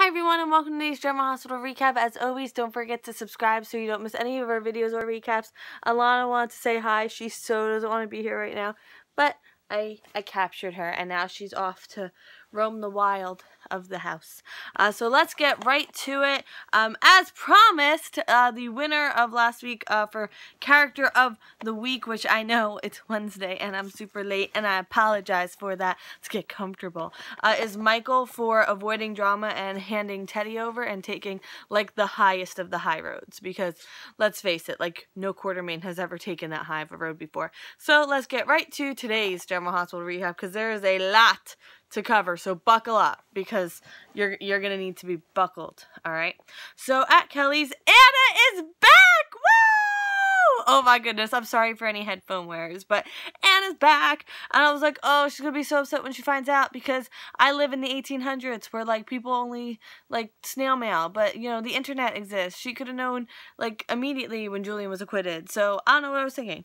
Hi everyone and welcome to today's Drama Hospital recap. As always, don't forget to subscribe so you don't miss any of our videos or recaps. Alana wanted to say hi. She so doesn't want to be here right now, but I captured her and now she's off to roam the wild of the house. So let's get right to it. As promised, the winner of last week for Character of the Week, which I know it's Wednesday and I'm super late and I apologize for that. Let's get comfortable. Is Michael for avoiding drama and handing Teddy over and taking like the highest of the high roads, because let's face it, like no Quartermain has ever taken that high of a road before. So let's get right to today's Drama Hospital recap, because there is a lot to cover, so buckle up because you're gonna need to be buckled. All right, so at Kelly's, Anna is back. Woo! Oh my goodness, I'm sorry for any headphone wearers, but Anna's back, and I was like, oh, she's gonna be so upset when she finds out, because I live in the 1800s where like people only like snail mail, but you know the internet exists. She could have known like immediately when Julian was acquitted. So I don't know what I was thinking.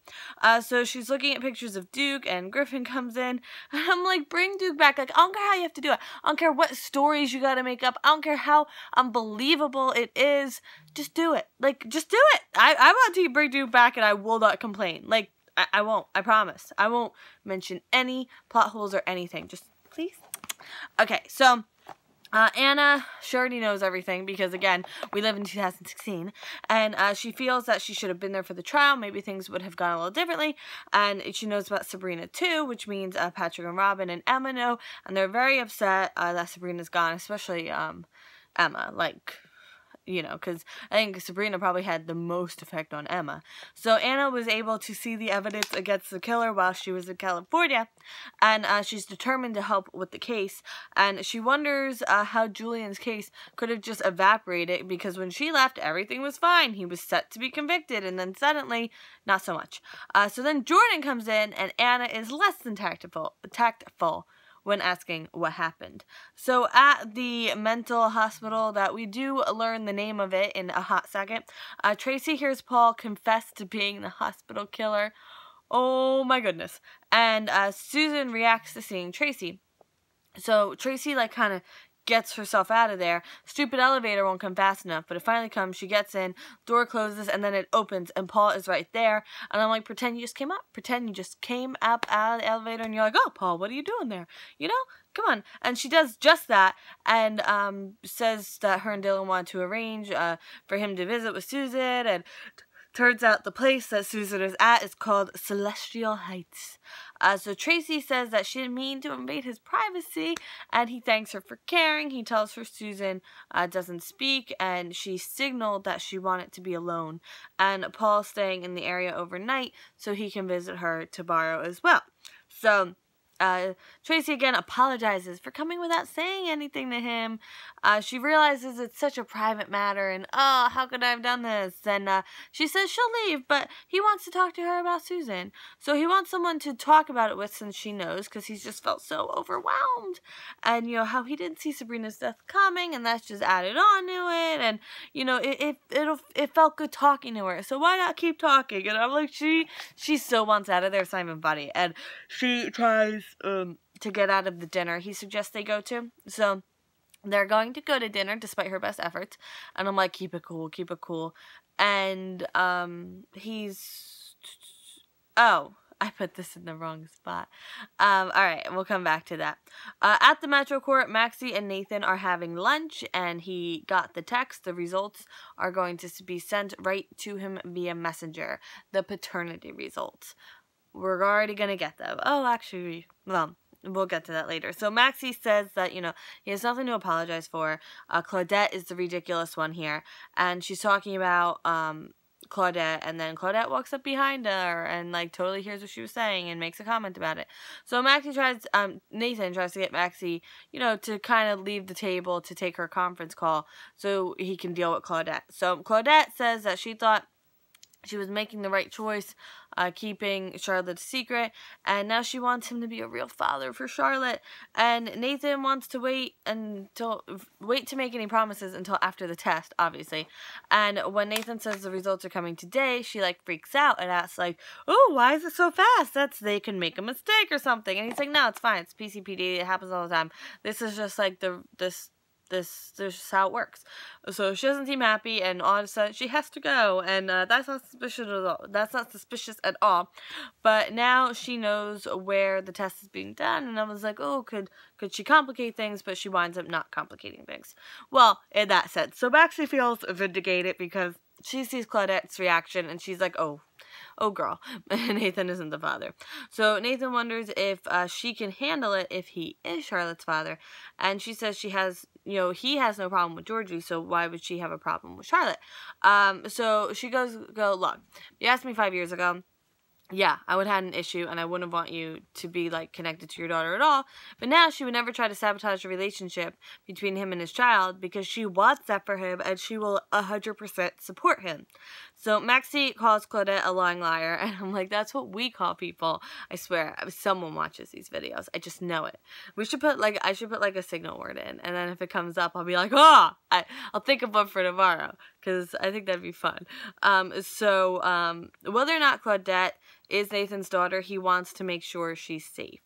So she's looking at pictures of Duke, and Griffin comes in, and I'm like, bring Duke back. Like, I don't care how you have to do it. I don't care what stories you gotta make up. I don't care how unbelievable it is. Just do it. Like, just do it. I want to bring Duke back, and I will not complain. Like, I won't. I promise. I won't mention any plot holes or anything. Just, please. Okay, so Anna, she already knows everything because, again, we live in 2016, and she feels that she should have been there for the trial. Maybe things would have gone a little differently, and she knows about Sabrina, too, which means Patrick and Robin and Emma know, and they're very upset that Sabrina's gone, especially Emma, like, you know, because I think Sabrina probably had the most effect on Emma. So Anna was able to see the evidence against the killer while she was in California, and she's determined to help with the case, and she wonders how Julian's case could have just evaporated, because when she left, everything was fine. He was set to be convicted, and then suddenly, not so much. So then Jordan comes in, and Anna is less than tactful when asking what happened. So at the mental hospital that we do learn the name of it in a hot second, Tracy hears Paul confess to being the hospital killer. Oh my goodness. And Susan reacts to seeing Tracy. So Tracy like kind of gets herself out of there. Stupid elevator won't come fast enough, but it finally comes. She gets in, door closes, and then it opens, and Paul is right there. And I'm like, pretend you just came up. Pretend you just came up out of the elevator, and you're like, oh, Paul, what are you doing there? You know? Come on. And she does just that, and says that her and Dylan want to arrange for him to visit with Susan, and turns out the place that Susan is at is called Celestial Heights. So Tracy says that she didn't mean to invade his privacy, and he thanks her for caring. He tells her Susan doesn't speak, and she signaled that she wanted to be alone. And Paul's staying in the area overnight so he can visit her tomorrow as well. So Tracy again apologizes for coming without saying anything to him. She realizes it's such a private matter, and oh, how could I have done this? And she says she'll leave, but he wants to talk to her about Susan. So he wants someone to talk about it with, since she knows, because he's just felt so overwhelmed. And you know how he didn't see Sabrina's death coming, and that's just added on to it. And you know it felt good talking to her. So why not keep talking? And I'm like, she so wants out of there. It's not even funny. And she tries to get out of the dinner he suggests they go to. So they're going to go to dinner despite her best efforts. And I'm like, keep it cool, keep it cool. And he's... Oh, I put this in the wrong spot. Alright, we'll come back to that. At the Metro Court, Maxie and Nathan are having lunch, and he got the text. The results are going to be sent right to him via messenger. The paternity results. We're already going to get them. Oh, actually, well, we'll get to that later. So Maxie says that, you know, he has nothing to apologize for. Claudette is the ridiculous one here. And she's talking about Claudette, and then Claudette walks up behind her and, like, totally hears what she was saying and makes a comment about it. So Nathan tries to get Maxie, you know, to kind of leave the table to take her conference call so he can deal with Claudette. So Claudette says that she thought she was making the right choice, keeping Charlotte a secret, and now she wants him to be a real father for Charlotte. And Nathan wants to wait to make any promises until after the test, obviously. And when Nathan says the results are coming today, she like freaks out and asks like, "Oh, why is it so fast? They can make a mistake or something." And he's like, "No, it's fine. It's PCPD. It happens all the time. This is just like this This is how it works. So she doesn't seem happy, and all of a sudden she has to go, and that's not suspicious at all. That's not suspicious at all. But now she knows where the test is being done, and I was like, oh, could she complicate things? But she winds up not complicating things. Well, in that sense. So Maxie feels vindicated because she sees Claudette's reaction, and she's like, oh girl, Nathan isn't the father. So Nathan wonders if she can handle it if he is Charlotte's father. And she says she has, he has no problem with Georgie, so why would she have a problem with Charlotte? So she goes, look, you asked me 5 years ago. Yeah, I would have had an issue, and I wouldn't want you to be, like, connected to your daughter at all. But now she would never try to sabotage the relationship between him and his child because she wants that for him, and she will 100% support him. So Maxie calls Claudette a lying liar, and I'm like, that's what we call people. I swear, someone watches these videos. I just know it. I should put, like, a signal word in, and then if it comes up, I'll be like, I'll think of one for tomorrow, because I think that'd be fun. Whether or not Claudette is Nathan's daughter, he wants to make sure she's safe.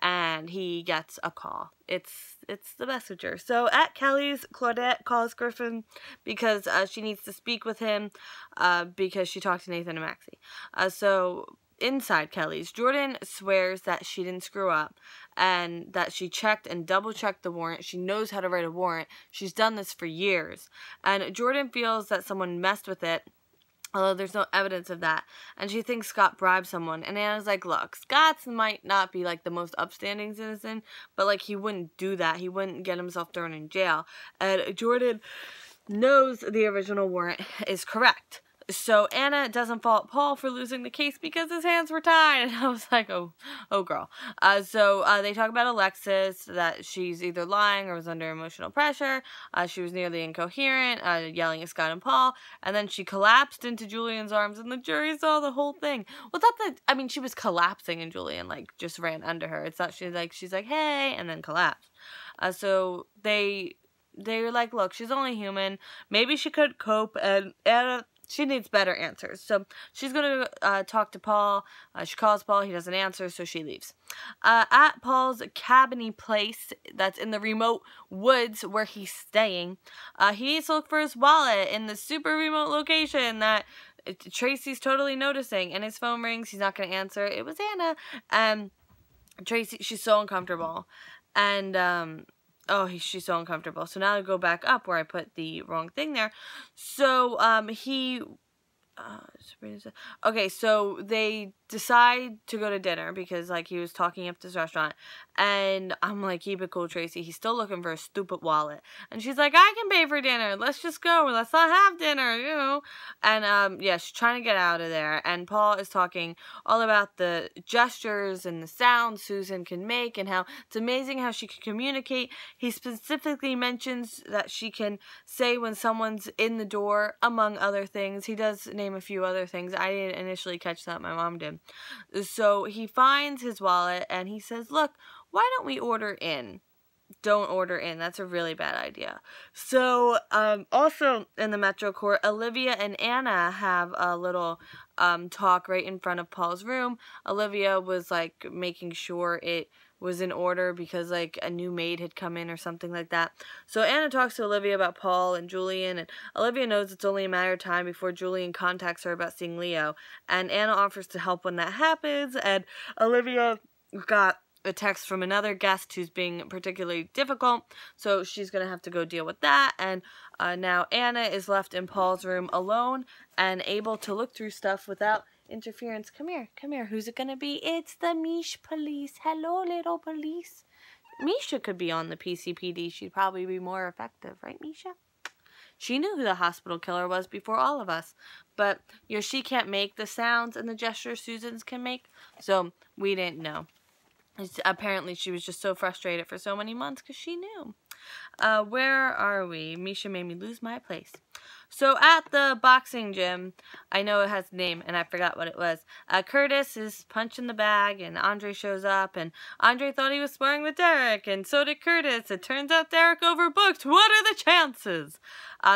And he gets a call. It's the messenger. So at Kelly's, Claudette calls Griffin because she needs to speak with him because she talked to Nathan and Maxie. So inside Kelly's, Jordan swears that she didn't screw up and that she checked and double-checked the warrant. She knows how to write a warrant. She's done this for years. And Jordan feels that someone messed with it, although there's no evidence of that. And she thinks Scott bribed someone. And Anna's like, look, Scott might not be, like, the most upstanding citizen, but, like, he wouldn't do that. He wouldn't get himself thrown in jail. And Jordan knows the original warrant is correct. So Anna doesn't fault Paul for losing the case because his hands were tied. And I was like, oh girl. So they talk about Alexis, that she's either lying or was under emotional pressure. She was nearly incoherent, yelling at Scott and Paul. And then she collapsed into Julian's arms and the jury saw the whole thing. Well, she was collapsing and Julian, like, just ran under her. It's not, she's like, hey, and then collapsed. So they were like, look, she's only human. Maybe she could cope, and Anna, she needs better answers. So she's going to talk to Paul. She calls Paul. He doesn't answer, so she leaves. At Paul's cabiny place that's in the remote woods where he's staying, he needs to look for his wallet in the super remote location that Tracy's totally noticing. And his phone rings. He's not going to answer. It was Anna. Tracy, she's so uncomfortable. And she's so uncomfortable. So now I go back up where I put the wrong thing there. So, so they decide to go to dinner because, like, he was talking up this restaurant. And I'm like, keep it cool, Tracy. He's still looking for a stupid wallet. And she's like, I can pay for dinner. Let's just go. Let's not have dinner, And, she's trying to get out of there. And Paul is talking all about the gestures and the sounds Susan can make and how it's amazing how she can communicate. He specifically mentions that she can say when someone's in the door, among other things. He does name a few other things. I didn't initially catch that. My mom did. So he finds his wallet and he says, look, why don't we order in? Don't order in. That's a really bad idea. So, also in the Metro Court, Olivia and Anna have a little talk right in front of Paul's room. Olivia was, like, making sure it was in order because, like, a new maid had come in or something like that. So Anna talks to Olivia about Paul and Julian, and Olivia knows it's only a matter of time before Julian contacts her about seeing Leo. And Anna offers to help when that happens, and Olivia got a text from another guest who's being particularly difficult, so she's going to have to go deal with that. And now Anna is left in Paul's room alone and able to look through stuff without interference. Come here. Who's it going to be? It's the Mish police. Hello, little police. Misha could be on the PCPD. She'd probably be more effective, right, Misha? She knew who the hospital killer was before all of us. But, she can't make the sounds and the gestures Susan's can make, so we didn't know. Apparently, she was just so frustrated for so many months because she knew. Where are we? Misha made me lose my place. So at the boxing gym, I know it has a name and I forgot what it was. Curtis is punching the bag and Andre shows up and Andre thought he was sparring with Derek and so did Curtis. It turns out Derek overbooked. What are the chances?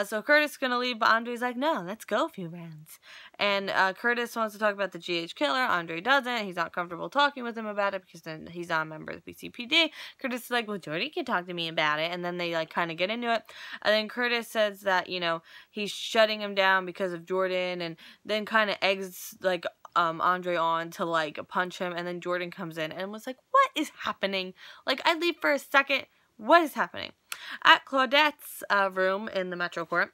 So Curtis is going to leave, but Andre's like, no, let's go a few rounds. And Curtis wants to talk about the GH killer. Andre doesn't. He's not comfortable talking with him about it because then he's not a member of the BCPD. Curtis is like, well, Jordy can talk to me about it. And then they like kind of get into it. And then Curtis says that, you know, he's shutting him down because of Jordan, and then kind of eggs like Andre on to like punch him. And then Jordan comes in and was like, what is happening? Like, I leave for a second. What is happening? At Claudette's room in the Metro Court,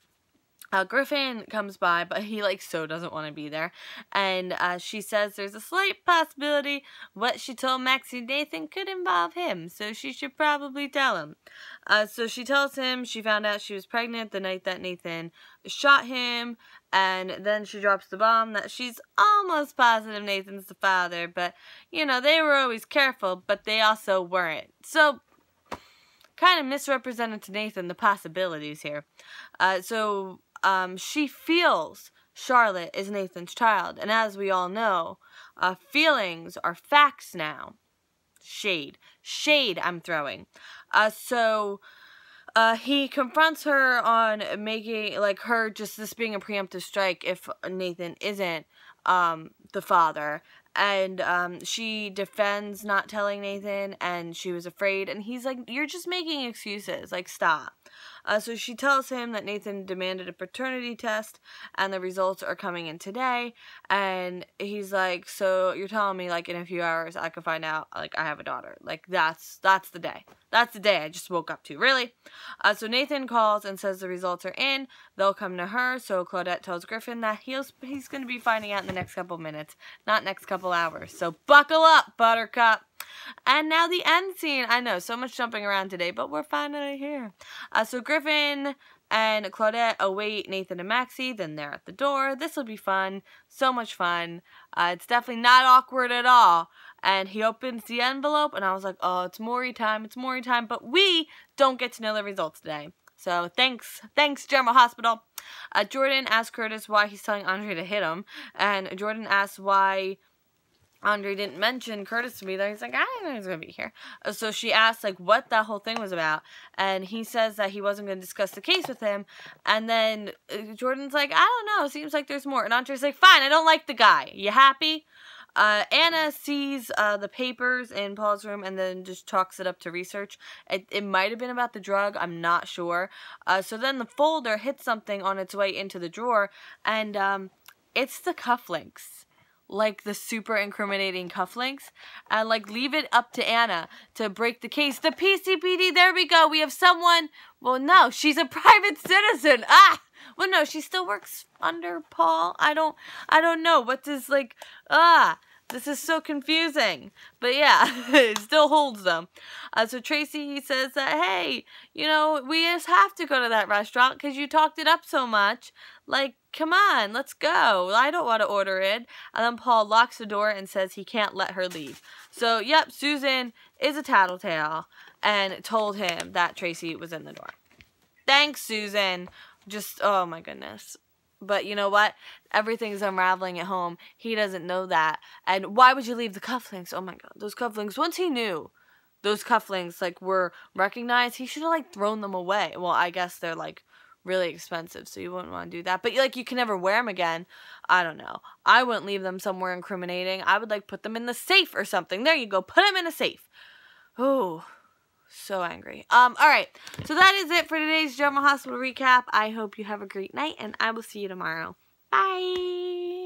Griffin comes by, but he, like, so doesn't want to be there. And she says there's a slight possibility what she told Maxie Nathan could involve him, so she should probably tell him. So she tells him she found out she was pregnant the night that Nathan shot him, and then she drops the bomb that she's almost positive Nathan's the father, but, you know, they were always careful, but they also weren't. So kind of misrepresented to Nathan the possibilities here. She feels Charlotte is Nathan's child. And as we all know, feelings are facts now. Shade. Shade I'm throwing. He confronts her on making, like, her just this being a preemptive strike if Nathan isn't the father. And she defends not telling Nathan, and she was afraid. And he's like, you're just making excuses. Like, stop. So she tells him that Nathan demanded a paternity test, and the results are coming in today. And he's like, so you're telling me, like, in a few hours I could find out, like, I have a daughter. Like, that's the day. That's the day I just woke up to. Really? So Nathan calls and says the results are in. They'll come to her. So Claudette tells Griffin that he's going to be finding out in the next couple minutes, not next couple hours. So buckle up, Buttercup. And now the end scene. I know, so much jumping around today, but we're finally here. So Griffin and Claudette await Nathan and Maxie. Then they're at the door. This will be fun. So much fun. It's definitely not awkward at all. And he opens the envelope, and I was like, oh, it's Maury time. It's Maury time. But we don't get to know the results today. So thanks General Hospital. Jordan asks Curtis why he's telling Andre to hit him. And Jordan asks why Andre didn't mention Curtis to be there. He's like, I didn't know he was going to be here. So she asks, like, what that whole thing was about. And he says that he wasn't going to discuss the case with him. And then Jordan's like, I don't know. Seems like there's more. And Andre's like, fine, I don't like the guy. You happy? Anna sees the papers in Paul's room and then just chalks it up to research. It might have been about the drug. I'm not sure. So then the folder hits something on its way into the drawer. And it's the cufflinks. Like the super incriminating cufflinks, and like leave it up to Anna to break the case. The PCPD, there we go. We have someone. Well, no, she's a private citizen. Well, no, she still works under Paul. I don't know what this like. This is so confusing. But yeah, it still holds them. So Tracy says that, hey, you know, we just have to go to that restaurant because you talked it up so much. Like, come on, let's go. I don't want to order it. And then Paul locks the door and says he can't let her leave. So, yep, Susan is a tattletale and told him that Tracy was in the door. Thanks, Susan. Just, oh my goodness. But you know what? Everything's unraveling at home. He doesn't know that. And why would you leave the cufflinks? Oh my god, those cufflinks. Once he knew those cufflinks, like, were recognized, he should have, like, thrown them away. Well, I guess they're, like, really expensive, so you wouldn't want to do that. But, like, you can never wear them again. I don't know. I wouldn't leave them somewhere incriminating. I would, like, put them in the safe or something. There you go. Put them in a safe. Oh, so angry. Alright. So that is it for today's General Hospital recap. I hope you have a great night, and I will see you tomorrow. Bye!